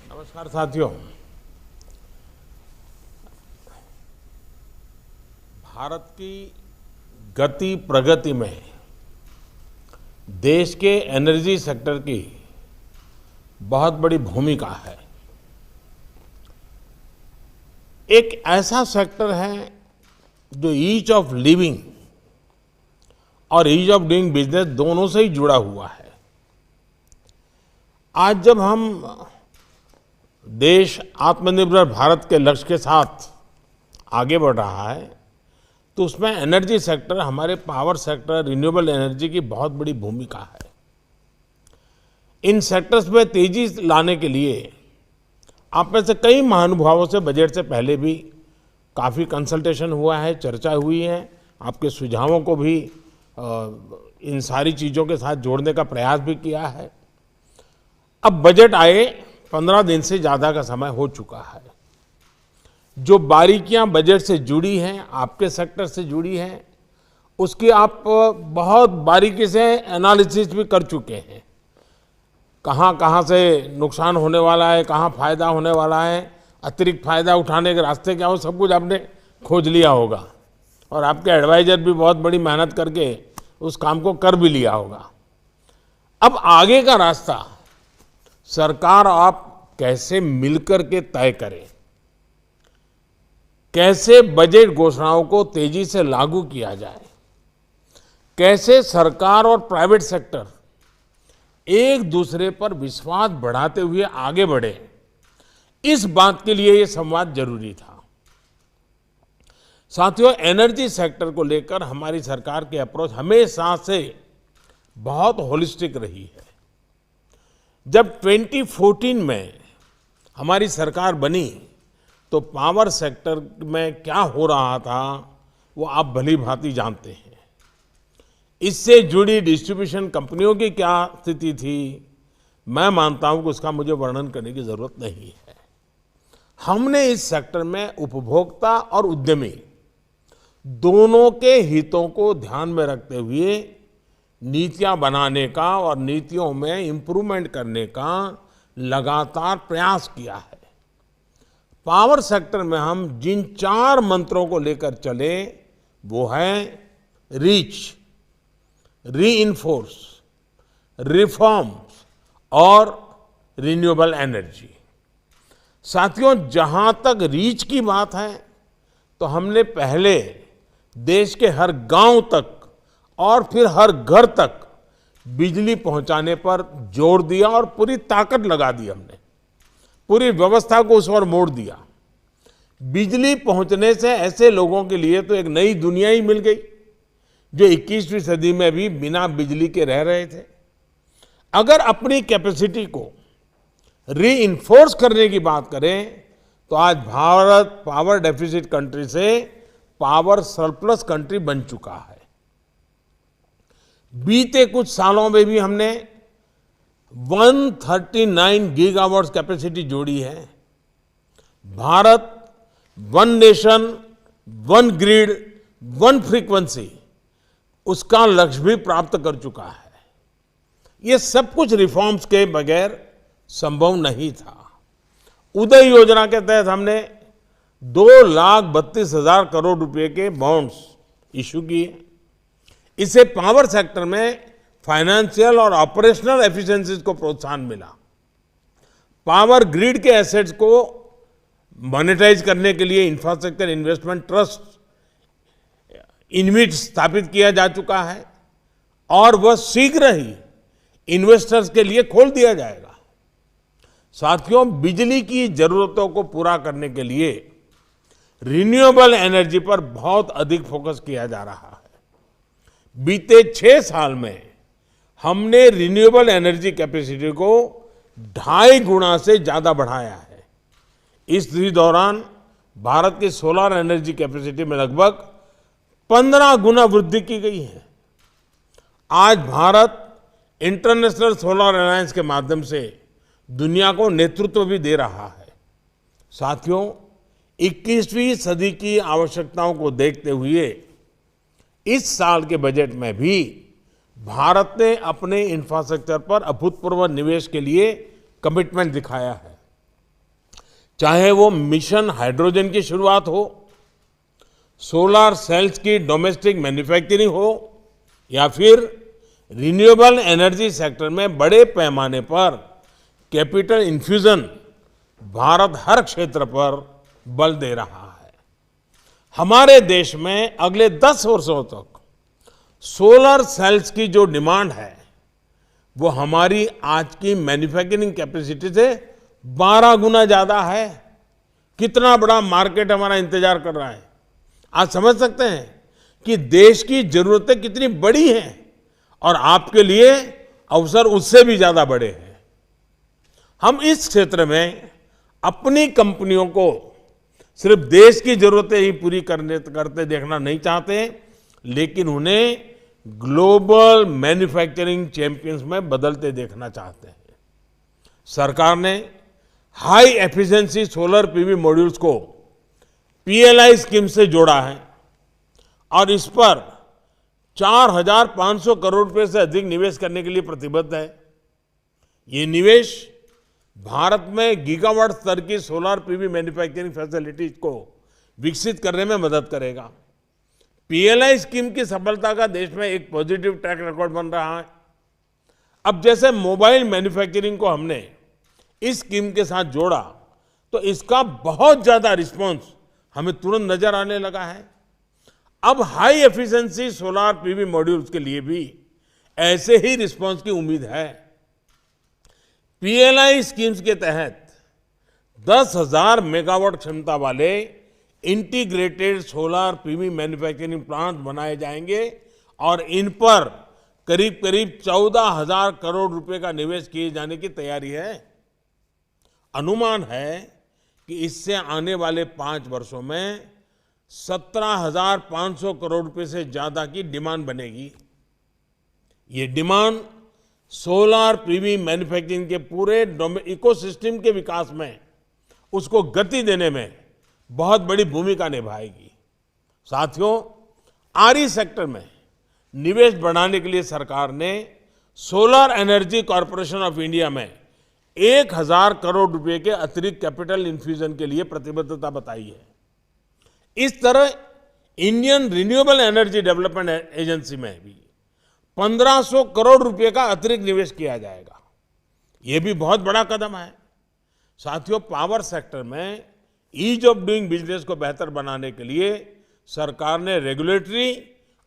नमस्कार साथियों। भारत की गति प्रगति में देश के एनर्जी सेक्टर की बहुत बड़ी भूमिका है। एक ऐसा सेक्टर है जो ईज ऑफ लिविंग और ईज ऑफ डूइंग बिजनेस दोनों से ही जुड़ा हुआ है। आज जब हम देश आत्मनिर्भर भारत के लक्ष्य के साथ आगे बढ़ रहा है तो उसमें एनर्जी सेक्टर, हमारे पावर सेक्टर, रिन्यूएबल एनर्जी की बहुत बड़ी भूमिका है। इन सेक्टर्स में तेजी लाने के लिए आप में से कई महानुभावों से बजट से पहले भी काफ़ी कंसल्टेशन हुआ है, चर्चा हुई है। आपके सुझावों को भी इन सारी चीज़ों के साथ जोड़ने का प्रयास भी किया है। अब बजट आए 15 दिन से ज़्यादा का समय हो चुका है। जो बारीकियां बजट से जुड़ी हैं, आपके सेक्टर से जुड़ी हैं, उसकी आप बहुत बारीकी से एनालिसिस भी कर चुके हैं। कहाँ कहाँ से नुकसान होने वाला है, कहाँ फ़ायदा होने वाला है, अतिरिक्त फ़ायदा उठाने के रास्ते क्या हो, सब कुछ आपने खोज लिया होगा। और आपके एडवाइज़र भी बहुत बड़ी मेहनत करके उस काम को कर भी लिया होगा। अब आगे का रास्ता सरकार आप कैसे मिलकर के तय करें, कैसे बजट घोषणाओं को तेजी से लागू किया जाए, कैसे सरकार और प्राइवेट सेक्टर एक दूसरे पर विश्वास बढ़ाते हुए आगे बढ़े, इस बात के लिए ये संवाद जरूरी था। साथियों, एनर्जी सेक्टर को लेकर हमारी सरकार की अप्रोच हमेशा से बहुत होलिस्टिक रही है। जब 2014 में हमारी सरकार बनी तो पावर सेक्टर में क्या हो रहा था वो आप भली भांति जानते हैं। इससे जुड़ी डिस्ट्रीब्यूशन कंपनियों की क्या स्थिति थी, मैं मानता हूं कि उसका मुझे वर्णन करने की जरूरत नहीं है। हमने इस सेक्टर में उपभोक्ता और उद्यमी दोनों के हितों को ध्यान में रखते हुए नीतियां बनाने का और नीतियों में इंप्रूवमेंट करने का लगातार प्रयास किया है। पावर सेक्टर में हम जिन 4 मंत्रों को लेकर चले वो है रीच, रीइंफोर्स, रिफॉर्म्स और रिन्यूएबल एनर्जी। साथियों, जहां तक रीच की बात है तो हमने पहले देश के हर गांव तक और फिर हर घर तक बिजली पहुंचाने पर जोर दिया और पूरी ताकत लगा दी। हमने पूरी व्यवस्था को उस ओर मोड़ दिया। बिजली पहुंचने से ऐसे लोगों के लिए तो एक नई दुनिया ही मिल गई जो 21वीं सदी में भी बिना बिजली के रह रहे थे। अगर अपनी कैपेसिटी को रीइंफोर्स करने की बात करें तो आज भारत पावर डेफिसिट कंट्री से पावर सरप्लस कंट्री बन चुका है। बीते कुछ सालों में भी हमने 139 गीगावाट कैपेसिटी जोड़ी है। Bharat one nation, one grid, one frequency, उसका लक्ष्य भी प्राप्त कर चुका है। ये सब कुछ रिफॉर्म्स के बगैर संभव नहीं था। उदय योजना के तहत हमने 2,32,000 करोड़ रुपए के बॉन्ड्स इशू किए। इससे पावर सेक्टर में फाइनेंशियल और ऑपरेशनल एफिशिएंसीज को प्रोत्साहन मिला। पावर ग्रिड के एसेट्स को मोनेटाइज करने के लिए इंफ्रास्ट्रक्चर इन्वेस्टमेंट ट्रस्ट इनविट स्थापित किया जा चुका है और वह शीघ्र ही इन्वेस्टर्स के लिए खोल दिया जाएगा। साथियों, बिजली की जरूरतों को पूरा करने के लिए रिन्यूएबल एनर्जी पर बहुत अधिक फोकस किया जा रहा है। बीते 6 साल में हमने रिन्यूएबल एनर्जी कैपेसिटी को 2.5 गुना से ज्यादा बढ़ाया है। इस दौरान भारत की सोलर एनर्जी कैपेसिटी में लगभग 15 गुना वृद्धि की गई है। आज भारत इंटरनेशनल सोलर अलायंस के माध्यम से दुनिया को नेतृत्व भी दे रहा है। साथियों, 21वीं सदी की आवश्यकताओं को देखते हुए इस साल के बजट में भी भारत ने अपने इंफ्रास्ट्रक्चर पर अभूतपूर्व निवेश के लिए कमिटमेंट दिखाया है। चाहे वो मिशन हाइड्रोजन की शुरुआत हो, सोलर सेल्स की डोमेस्टिक मैन्युफैक्चरिंग हो या फिर रिन्यूएबल एनर्जी सेक्टर में बड़े पैमाने पर कैपिटल इन्फ्यूजन, भारत हर क्षेत्र पर बल दे रहा है। हमारे देश में अगले 10 वर्षों तक सोलर सेल्स की जो डिमांड है वो हमारी आज की मैन्युफैक्चरिंग कैपेसिटी से 12 गुना ज्यादा है। कितना बड़ा मार्केट हमारा इंतजार कर रहा है। आज समझ सकते हैं कि देश की जरूरतें कितनी बड़ी हैं और आपके लिए अवसर उससे भी ज्यादा बड़े हैं। हम इस क्षेत्र में अपनी कंपनियों को सिर्फ देश की जरूरतें ही पूरी करते देखना नहीं चाहते, लेकिन उन्हें ग्लोबल मैन्युफैक्चरिंग चैंपियंस में बदलते देखना चाहते हैं। सरकार ने high efficiency solar PV modules को पीएलआई स्कीम से जोड़ा है और इस पर 4,500 करोड़ रुपए से अधिक निवेश करने के लिए प्रतिबद्ध है। ये निवेश भारत में गीगावाट स्तर की सोलर पीवी मैन्युफैक्चरिंग फैसिलिटीज को विकसित करने में मदद करेगा। पीएलआई स्कीम की सफलता का देश में एक पॉजिटिव ट्रैक रिकॉर्ड बन रहा है। अब जैसे मोबाइल मैन्युफैक्चरिंग को हमने इस स्कीम के साथ जोड़ा तो इसका बहुत ज्यादा रिस्पॉन्स हमें तुरंत नजर आने लगा है। अब high efficiency solar PV modules के लिए भी ऐसे ही रिस्पॉन्स की उम्मीद है। पीएलआई स्कीम्स के तहत 10,000 मेगावाट क्षमता वाले integrated solar PV manufacturing plant बनाए जाएंगे और इन पर करीब करीब 14,000 करोड़ रुपए का निवेश किए जाने की तैयारी है। अनुमान है कि इससे आने वाले 5 वर्षों में 17,500 करोड़ रुपए से ज्यादा की डिमांड बनेगी। ये डिमांड सोलर पीवी मैन्युफैक्चरिंग के पूरे इकोसिस्टम के विकास में उसको गति देने में बहुत बड़ी भूमिका निभाएगी। साथियों, आरई सेक्टर में निवेश बढ़ाने के लिए सरकार ने solar energy corporation of India में 1,000 करोड़ रुपए के अतिरिक्त कैपिटल इन्फ्यूजन के लिए प्रतिबद्धता बताई है। इस तरह Indian renewable energy development agency में भी 1,500 करोड़ रुपए का अतिरिक्त निवेश किया जाएगा। यह भी बहुत बड़ा कदम है। साथियों, पावर सेक्टर में ईज ऑफ डूइंग बिजनेस को बेहतर बनाने के लिए सरकार ने रेगुलेटरी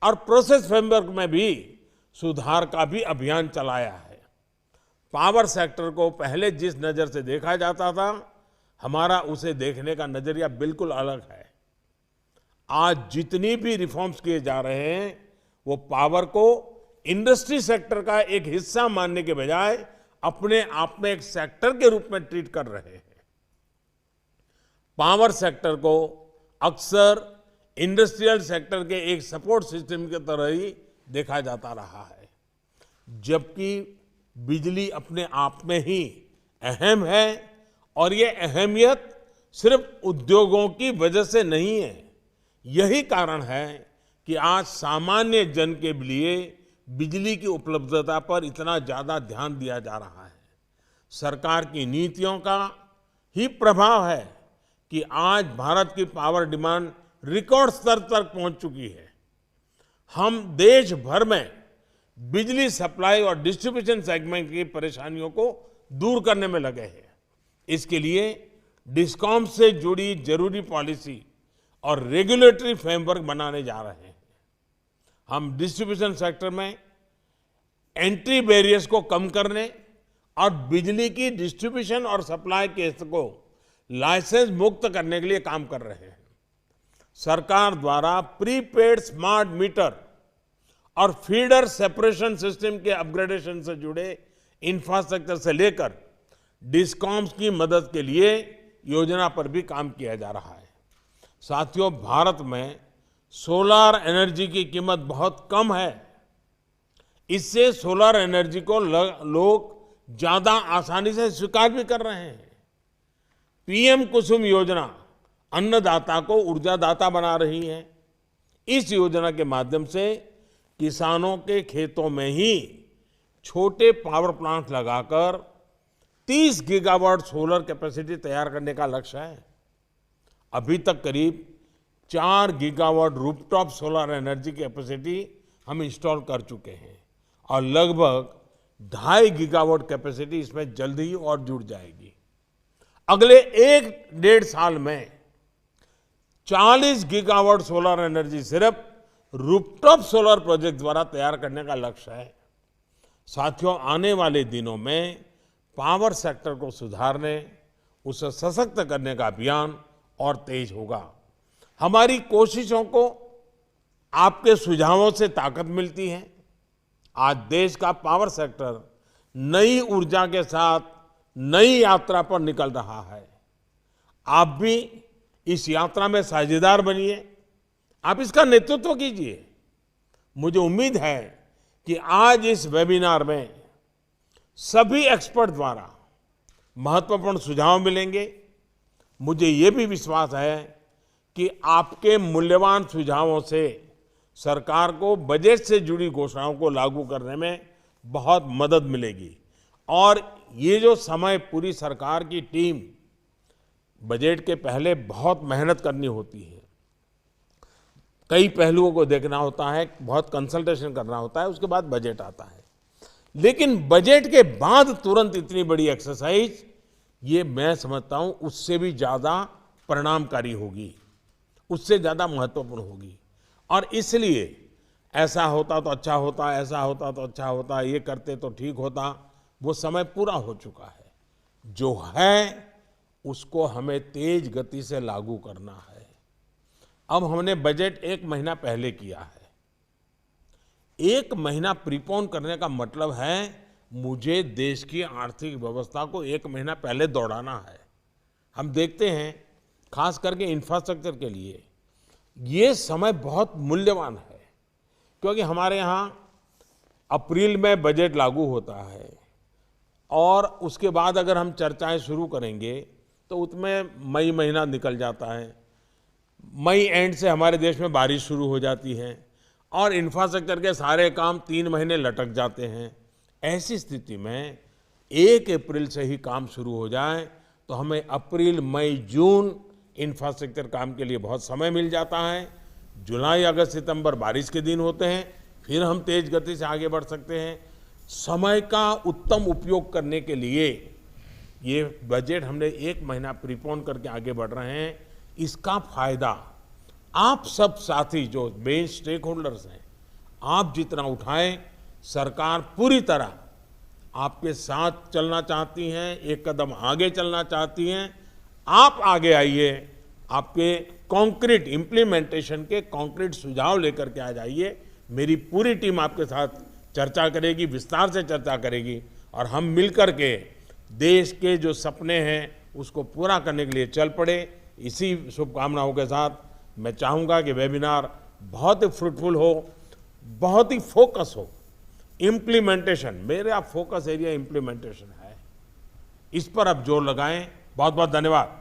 और प्रोसेस फ्रेमवर्क में भी सुधार का भी अभियान चलाया है। पावर सेक्टर को पहले जिस नजर से देखा जाता था, हमारा उसे देखने का नजरिया बिल्कुल अलग है। आज जितनी भी रिफॉर्म्स किए जा रहे हैं वो पावर को इंडस्ट्री सेक्टर का एक हिस्सा मानने के बजाय अपने आप में एक सेक्टर के रूप में ट्रीट कर रहे हैं। पावर सेक्टर को अक्सर इंडस्ट्रियल सेक्टर के एक सपोर्ट सिस्टम की तरह ही देखा जाता रहा है, जबकि बिजली अपने आप में ही अहम है और ये अहमियत सिर्फ उद्योगों की वजह से नहीं है। यही कारण है कि आज सामान्य जन के लिए बिजली की उपलब्धता पर इतना ज्यादा ध्यान दिया जा रहा है। सरकार की नीतियों का ही प्रभाव है कि आज भारत की पावर डिमांड रिकॉर्ड स्तर तक पहुंच चुकी है। हम देश भर में बिजली सप्लाई और डिस्ट्रीब्यूशन सेगमेंट की परेशानियों को दूर करने में लगे हैं। इसके लिए डिस्कॉम से जुड़ी जरूरी पॉलिसी और रेगुलेटरी फ्रेमवर्क बनाने जा रहे हैं। हम डिस्ट्रीब्यूशन सेक्टर में एंट्री बैरियर्स को कम करने और बिजली की डिस्ट्रीब्यूशन और सप्लाई के को लाइसेंस मुक्त करने के लिए काम कर रहे हैं। सरकार द्वारा प्रीपेड स्मार्ट मीटर और फीडर सेपरेशन सिस्टम के अपग्रेडेशन से जुड़े इंफ्रास्ट्रक्चर से लेकर डिस्कॉम्स की मदद के लिए योजना पर भी काम किया जा रहा है। साथियों, भारत में सोलर एनर्जी की कीमत बहुत कम है। इससे सोलर एनर्जी को लोग ज्यादा आसानी से स्वीकार भी कर रहे हैं। पीएम कुसुम योजना अन्नदाता को ऊर्जादाता बना रही है। इस योजना के माध्यम से किसानों के खेतों में ही छोटे पावर प्लांट लगाकर 30 गीगावाट सोलर कैपेसिटी तैयार करने का लक्ष्य है। अभी तक करीब 4 गीगावाट रूफटॉप सोलर एनर्जी की कैपेसिटी हम इंस्टॉल कर चुके हैं और लगभग 2.5 गीगावाट कैपेसिटी इसमें जल्द ही और जुड़ जाएगी। अगले 1-1.5 साल में 40 गीगावाट सोलर एनर्जी सिर्फ रूफटॉप सोलर प्रोजेक्ट द्वारा तैयार करने का लक्ष्य है। साथियों, आने वाले दिनों में पावर सेक्टर को सुधारने, उसे सशक्त करने का अभियान और तेज होगा। हमारी कोशिशों को आपके सुझावों से ताकत मिलती है। आज देश का पावर सेक्टर नई ऊर्जा के साथ नई यात्रा पर निकल रहा है। आप भी इस यात्रा में साझेदार बनिए, आप इसका नेतृत्व कीजिए। मुझे उम्मीद है कि आज इस वेबिनार में सभी एक्सपर्ट द्वारा महत्वपूर्ण सुझाव मिलेंगे। मुझे ये भी विश्वास है कि आपके मूल्यवान सुझावों से सरकार को बजट से जुड़ी घोषणाओं को लागू करने में बहुत मदद मिलेगी। और ये जो समय पूरी सरकार की टीम बजट के पहले बहुत मेहनत करनी होती है, कई पहलुओं को देखना होता है, बहुत कंसल्टेशन करना होता है, उसके बाद बजट आता है। लेकिन बजट के बाद तुरंत इतनी बड़ी एक्सरसाइज, ये मैं समझता हूं उससे भी ज्यादा परिणामकारी होगी, उससे ज्यादा महत्वपूर्ण होगी। और इसलिए ऐसा होता तो अच्छा होता, ऐसा होता तो अच्छा होता, ये करते तो ठीक होता, वो समय पूरा हो चुका है। जो है उसको हमें तेज गति से लागू करना है। अब हमने बजट 1 महीना पहले किया है। 1 महीना प्रीपोन करने का मतलब है मुझे देश की आर्थिक व्यवस्था को 1 महीना पहले दौड़ाना है। हम देखते हैं खास करके इंफ्रास्ट्रक्चर के लिए ये समय बहुत मूल्यवान है, क्योंकि हमारे यहाँ अप्रैल में बजट लागू होता है और उसके बाद अगर हम चर्चाएं शुरू करेंगे तो उसमें मई महीना निकल जाता है। मई एंड से हमारे देश में बारिश शुरू हो जाती है और इंफ्रास्ट्रक्चर के सारे काम 3 महीने लटक जाते हैं। ऐसी स्थिति में 1 अप्रैल से ही काम शुरू हो जाए तो हमें अप्रैल, मई, जून इंफ्रास्ट्रक्चर काम के लिए बहुत समय मिल जाता है। जुलाई, अगस्त, सितंबर बारिश के दिन होते हैं, फिर हम तेज गति से आगे बढ़ सकते हैं। समय का उत्तम उपयोग करने के लिए ये बजट हमने 1 महीना प्रीपोन करके आगे बढ़ रहे हैं। इसका फायदा आप सब साथी जो मेन स्टेक होल्डर्स हैं, आप जितना उठाएं, सरकार पूरी तरह आपके साथ चलना चाहती हैं, एक कदम आगे चलना चाहती हैं। आप आगे आइए, आपके कॉन्क्रीट इम्प्लीमेंटेशन के कॉन्क्रीट सुझाव लेकर के आ जाइए। मेरी पूरी टीम आपके साथ चर्चा करेगी, विस्तार से चर्चा करेगी और हम मिलकर के देश के जो सपने हैं उसको पूरा करने के लिए चल पड़े। इसी शुभकामनाओं के साथ मैं चाहूँगा कि वेबिनार बहुत ही फ्रूटफुल हो, बहुत ही फोकस हो। इम्प्लीमेंटेशन, मेरा फोकस एरिया इम्प्लीमेंटेशन है, इस पर आप जोर लगाएं। बहुत बहुत धन्यवाद।